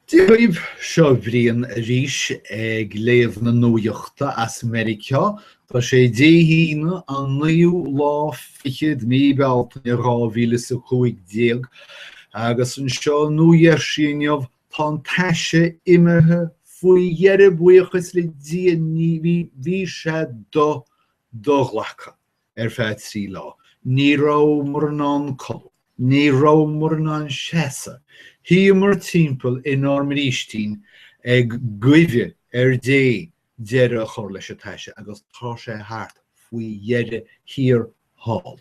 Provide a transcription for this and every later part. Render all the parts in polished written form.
Díobh seo bhríon arís ag léamh na nuaíochta as America, tá sé déhíine an 9 míbealta na 2015 agus an seo nuair síneamh tá taise imethe faoi dhearb buíochas le díana bhí sé doghlacha feadh trí lá. Ní rá mar an colú, ní rá mar an seasa. Hí mar timpeall in Normarístín ag guimhe dé deire a chur leis a taise agus tá sé thart faoi dheire hir hall.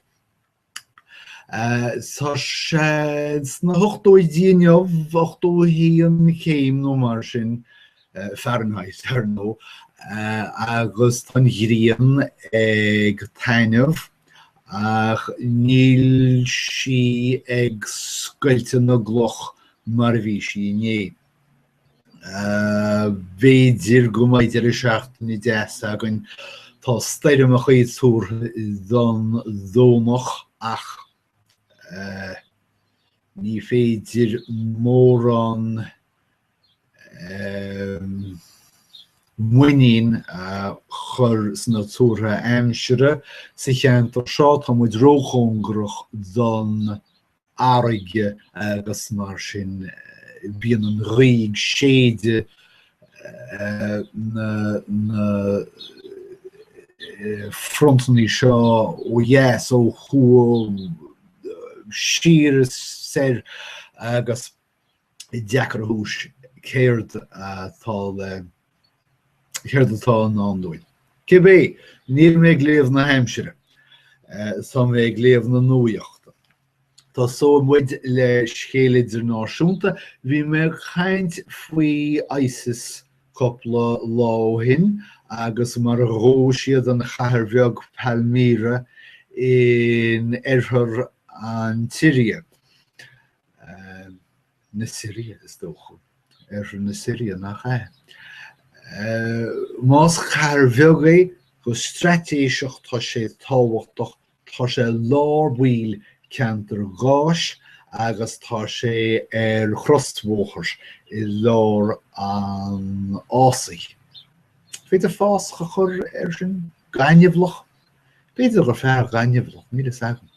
Tá sé na 8 díanamh 8 híon céim nó mar sin Fahrenheit ar nó agus tá ghrian ag tainmh ach níl si ag scoilte na gloch mar bhí si inné. Bhéidir go maidir i 7 agan tá staire a chuid túr don dónach ach ní féidir mór an muinín chur sna túra aimsere sa cheantar seo tá muid róchóngrach don áige agus mar sin bíon an ríig séide na frontaní seo ó dheas ó chuail sír ser agus deacar hús céird atá an andúil. Cibé, níl méid léamh na Hampshire, san méid léamh na nuaíochta. Tá so muid le scéalidir náisiúnta, bhí mé chaint faoi ISIS coppla lá hin, agus mar ró siad an chathair bheag Palmyra in Erthar an Tíria. Na Syria is dócha. Erthar na Syria nach é. Más chathair bheag go stratéiseach tá sé táhachtach, tá sé lár bhuail ceantar gáis agus tá sé chrostmhóchars I lár an ásaí. Féidir fáscha chur sin gainneamhlach? Féidir gur fearr gainneamhlach, ní is agam.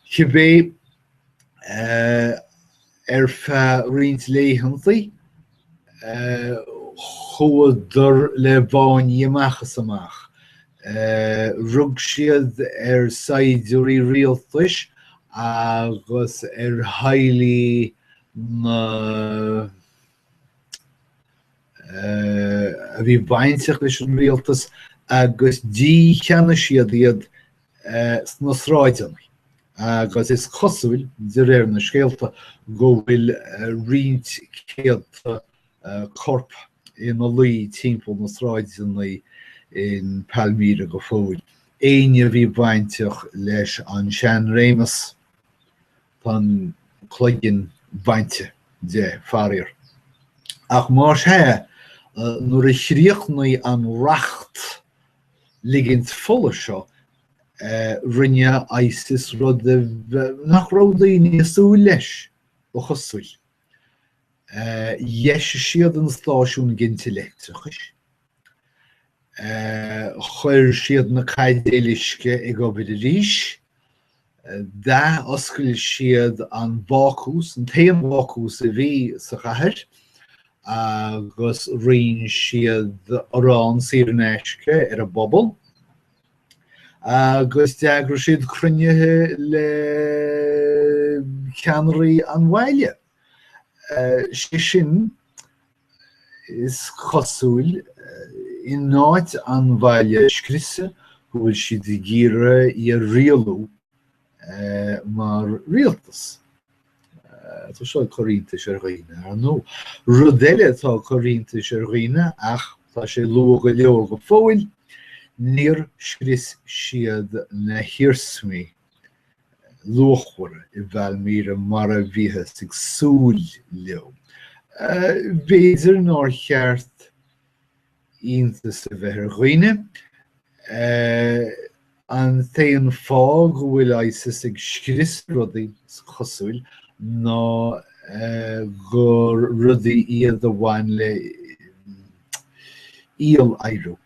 Cibé feadh riant léitheantaí chuadir le báin amachchas amach. Rug siad saidiúí rialtais agus hailí na a bhí bainteach leis an rialtas agus dí cheanna siad iad sna sráideanna. Agus is chosúil de réir na scéalta go bhfuil riant céalta corp in a luí timpeall na sráideanna in Palmyra go fóil. Éine bhí bainteach leis an Sean Rémas tan cloigin bainte de farir. Ach mar sé nuair a chríochnaí an racht ligint fola seo rinne ISIS rud nach rádaí ní súil leis ó chosúil. Dheis siad an stáisiún ginnte leicteachis. Chuir siad na caidéiliske I gobir ríis. Da oscail siad an bácús, an taon bácús a bhí sa chathair, agus rion siad arán sírenéisce ar a bobal, agus deagra siad cruinnethe le ceannairí an bhaile. Sé sin is chosúil in náid an bhaile scriosa go bhfuil siad I gcíre I rialú mar rialtas. Tá seo choiríntas ar dhaoine ar nó. Rud eile tá choiríntas ar dhaoine ach tá sé luach go leor go fóill, níor scrios siad na hirsmí luachmhara I Palmyra mar a bhíthe ag súil leo. Bhéidir ná cheart iontas a bheith ar dhaoine. An taon fá go bhfuil ISIS ag scrios rudaí chosúil ná gur rudí iad bháin le íal airú.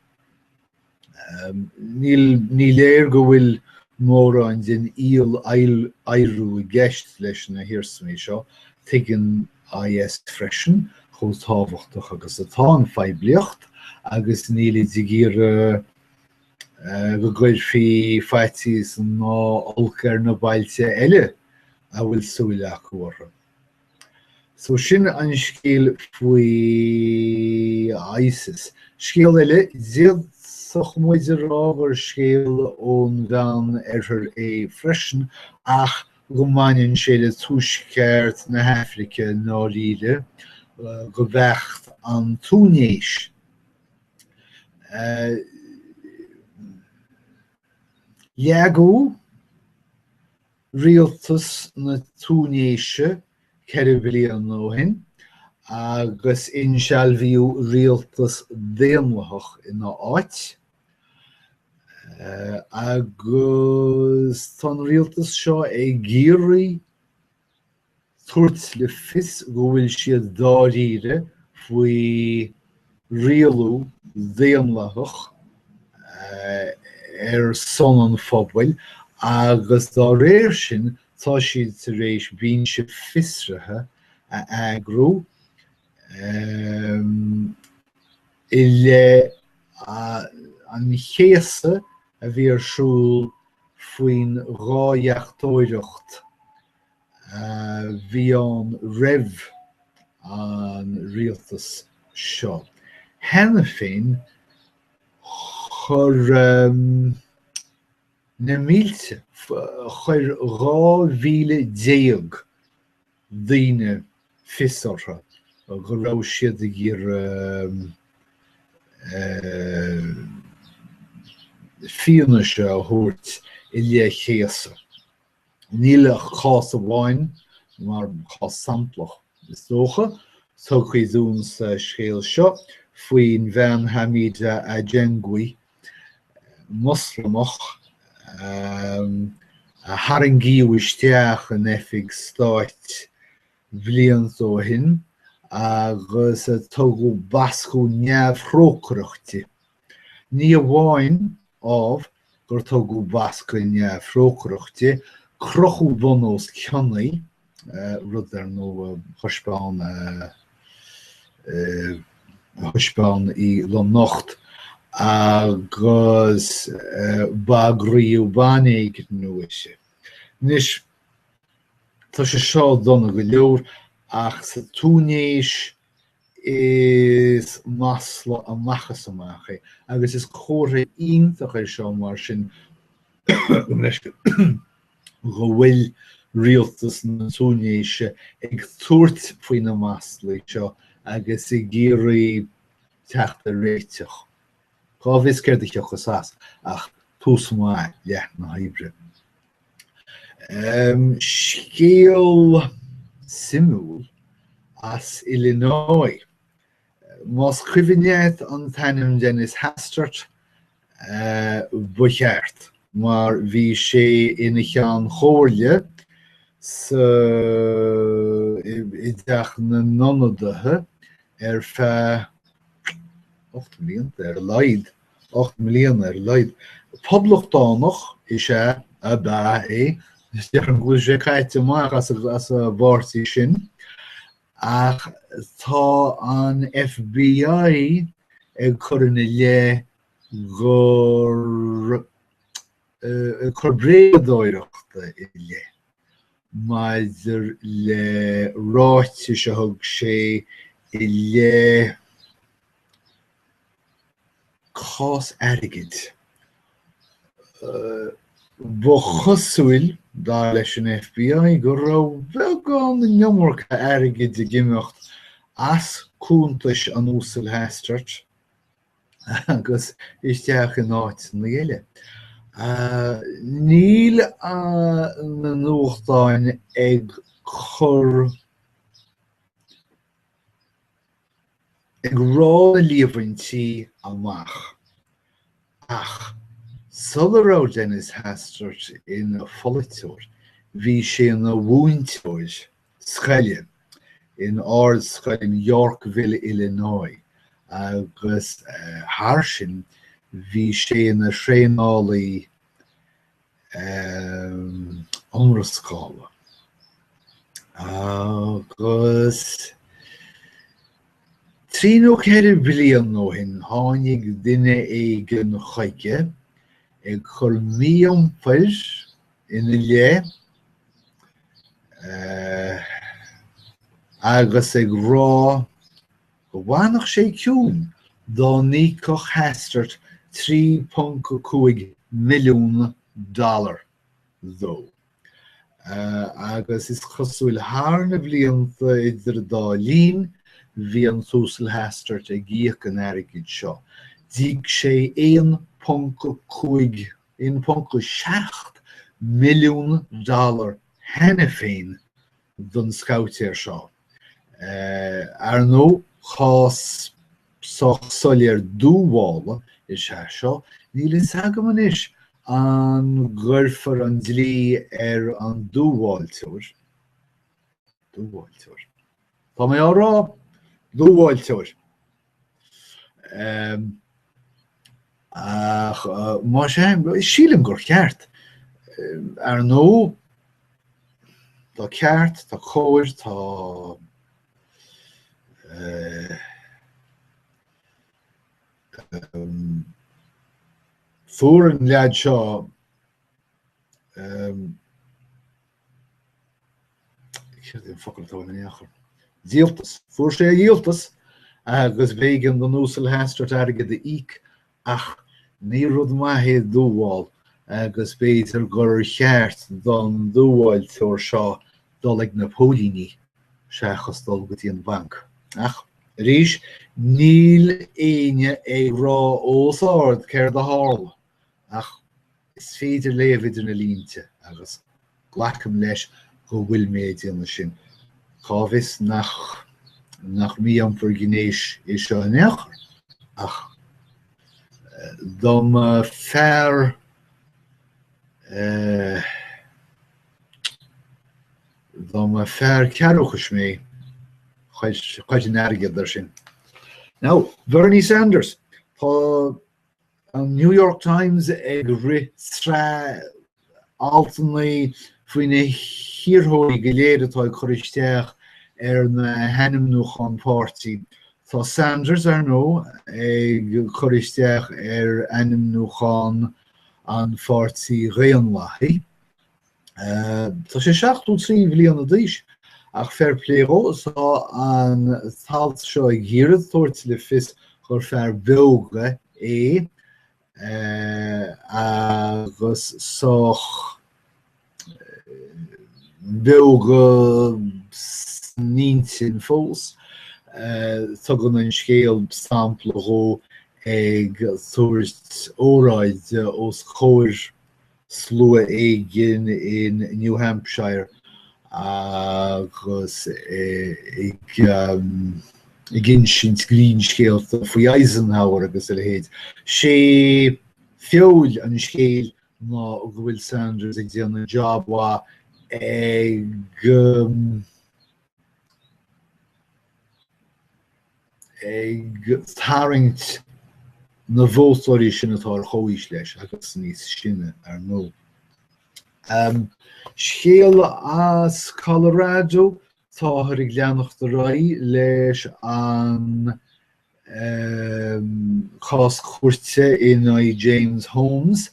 Ní léir go bhfuil mórán din íal airú I gceist leis na hirsmaí seo, tuigeann IS freisin, chomh tábhachtach agus atá an feidbliocht, agus níl gur go gcuir fí feitís ná olcar na bailte eile a bhfuil súil acu. So sin an scéal faoi ISIS. Scéal eile déag soch muidir ábhar scéal ón gan freisin ach go maineann sé le túisceart na Hafraice náisiúide go bhecht an túnéis. Leagú rialtas na túnéise ceithre bliain nóhin, agus insealbhíú rialtas déanlathach ina áit. Agus tá rialtas seo géirí tuairt le fios go bhfuil siad dáiríre faoi rialú déanlathach son an phobal, agus dá réir sin tá siad tar éis bíonn si fisrathe a agrú I le an chéasa a bhí arsúil faoin ghátheachtóireacht bhí an raibh an rialtas seo. Hena féin chur na mílte chur 2010 daoine fiosartha go raibh siad gur fianna se a thabhairt I le chéasa. Níl a chás amháin mar chás samplach is dócha, tugadh dún sa scéal seo faoin bhean Hamida Ajengui, Muslimach, a haringíú isteach an effig stáit bblion ó hin, agus a tugadh bascú neamhrócaireachta. Ní amháin ábh gur tugadh bascú neamhrócaireachta, crochú bonós ceannaí, rud ar nó thuispáin I Lonnacht, agus bagríú banig nuise. Nis tá sé seo donna go leor ach sa túnéis is masla a machchas amach agus is chóra ionintach seo mar sin go bhfuil rialtas na túnéise ag tuairt faoin na masla seo agus I géirí teachta réiteach. Cá bhís céir chus as ach túsmáid le na haibre. Scéal simúl as Illinois. Más cuimhnead an tanim Dennis Hastert bucheart, mar bhí sé ina cheann chomhairle I dteach na nonadaithe feadh 8 milliún leid, 8 milliún leid. Poblachtánacht is sé a bá is dear an gluúis sé caiite amach as a bhártaí sin, ach tá an FBI ag chuireanna le gur chur bréadóireachta I le. Maidir le ráite se thug sé I le cás airgid. Ba chosúil dá leis an FBI gur raibh beagán na neomharcha airgid I gimimeocht as cúntais an úsal Hastert agus isteach an áit na eile. Níl na nuachtáin ag chur ag rá na líomhaintí amach ach Sulla Dennis Hastert in a follitóir, bhí sé na bhúinteoir scaile in áirdscoil in Yorkville, Illinois. Agus thar sin bhí sé na sréanálaí ionrascála. Agus 3 bliain nó hin tháinig duine éigin chuige ag chur míompair ina lé agus ag rá go bhánach sé ciún dá ní go cheastart $3.5 milliún dó. Agus is chosúil thar na blianta idir dá líon bhí an súsal cheastart ag gíoch an airgid seo. Díg sé $1.7 milliún hena féin don scoutéir seo. Ar nó chás solir dúhála is seo, níl is agaman is an ghurfar an dlí an dúháilteoir. Tá mé árá dúháilteoir. Má sé sílim gur ceart. Ar nó tá ceart, tá chóir, tá fuair an lead seo díoltas, fuair sé díoltas agus bhéigean don úsal cheastart airgid a íc ach ní rud maithé dúháil agus béidir gur cheart don dúháilteoir seo dul ag na póilíní seachas dul go dtí an banc. Ach rís níl aine ag rá ósáard céir de hála ach is féidir léamh idir na línte agus ghlacam leis go bhfuil méid ana sin. Cábhis nach míompar gnéis is seo an éachar ach dom fearr cearúchas mé chuid an airgid ar sin. Now, Bernie Sanders, tá an New York Times ag rithre altanlaí faoine thíorthóirí go léir atá choristeach ar na Hanimnúchan Party. Tá Sanders ar nó ag choristeach ar Hanimnúchan an Party Réanlaithe. Tá sé 63 bliain d'aois ach fair play tá an talt seo ag ghiad tuairt le fios gur fear beoga agus soch beoga níontin fós tá gon an scéal sampla go ag tuairt óráid os chóir slua éigin in New Hampshire agus gin sin scrín scéalta faoi Eisenhower agus a héad. sé feol an scéal ná go bhfuil Sanders ag déanana jobha ag thairgt na bhóstóirí sin atá chomhaois leis agus níos sinne ar nó. Scéal as Colorado táthar ag leannacht a raí leis an chás chuirte in James Holmes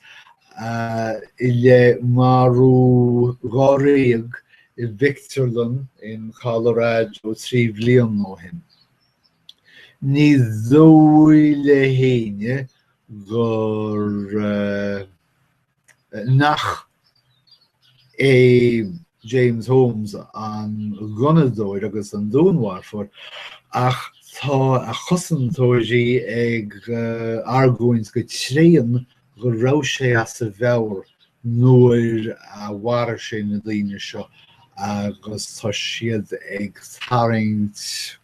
i le marú gáréag i Victorland in Colorado 3 bliain nó hin. Ní ddói le héine gur nach James Holmes an gunadóir agus an dúnhharfar ach tá a chosantóirí ag argóins go tréan go rá sé as sa bheabhar nuair a bhhara sé na daoine seo agus tá siad ag thairgt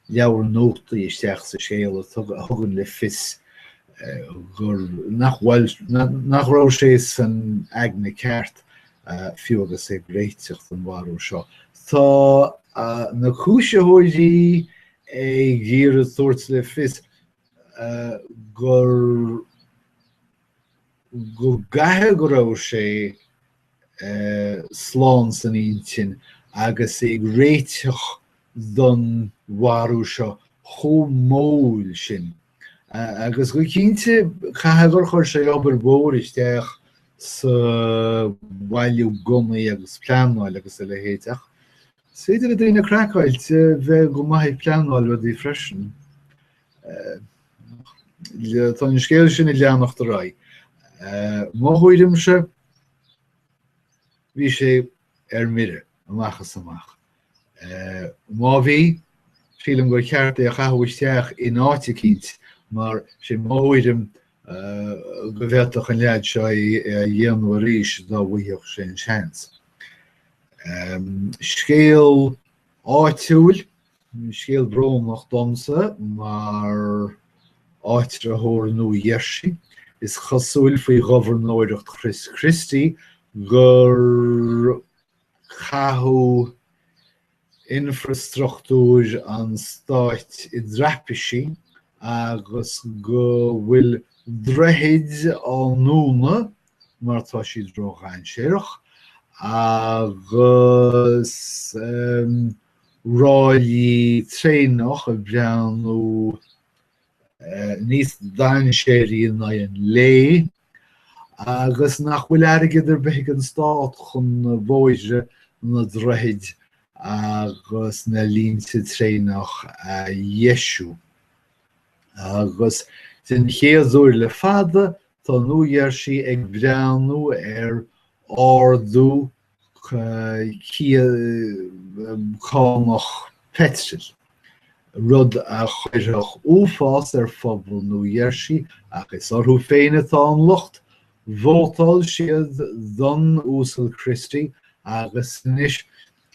leabhar nótaí isteach sa scéal thugann le fios gur nach rá sé san ag na ceart fiú agus ag réiteach an bharú seo. Tá na chúise hóidí gír a soort le fis gur gathe go raibh sé slán san ítin agus ag réiteach don warú seo chomóil sin. Agus go cinnte chagur chuir sé obair bór isteach sa bhailú gomaí agus pleanáil agus le héiteach. Séidir a dtíine crackáil bheith go maithí pleanáil rud í freisin. Tá an scéil sin I leannacht a rá. Má chuidim se bhí sé mire amachchas amach. Má bhí sílam go cheart a chahuisteach in áite cínt, mar sé máidim go bhheach an lead seo dhéanú ríis dá bhuiíoch sé an seans. Scéal áitiúil, scéal bróm nach domsa, mar áitre thóir nó dheirsi, is chasúil faoi ghofarnóireacht Chris Christie gur chathú infrastruchtúr an stáit I ddrapisi agus go bhfuil dreid an núna mar tá si droch an séireach agus ráilí trénach a bheanú níos dain séirí na an lé agus nach bhfuil airgeidir beic an stát chun bóide na dreid agus na línte trénach a dhéisiú. Agus sin chéadúir le fada tá nuhearsaí ag bhreanú ardú chánach petril. Rud a chuireach úfás phobal nuhearsaí agus orthú féin atá an lucht, bhótáil siad don úsal Christie agus níos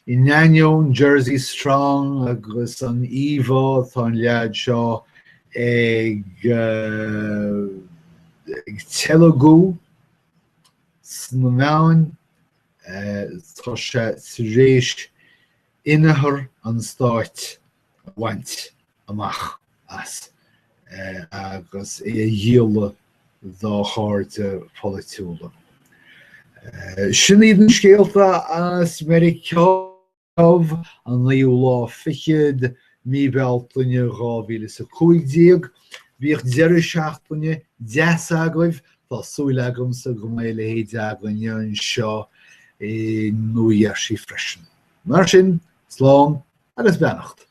I ngeann Jersey Strong agus an Evo tá an lead seo ag Telugu sna meáin tá sé rééis inithir an stáit bhaint amach as agus dhéala dá cháirte politúla. Sin iad an scéalta as Americáh an naú lá fichiid míbeltainne 2015, bhíoh 17 agah tá súil agam sa go mé le héad agan seo I nuhearsaí freisin. Mar sin, slán agus beannacht.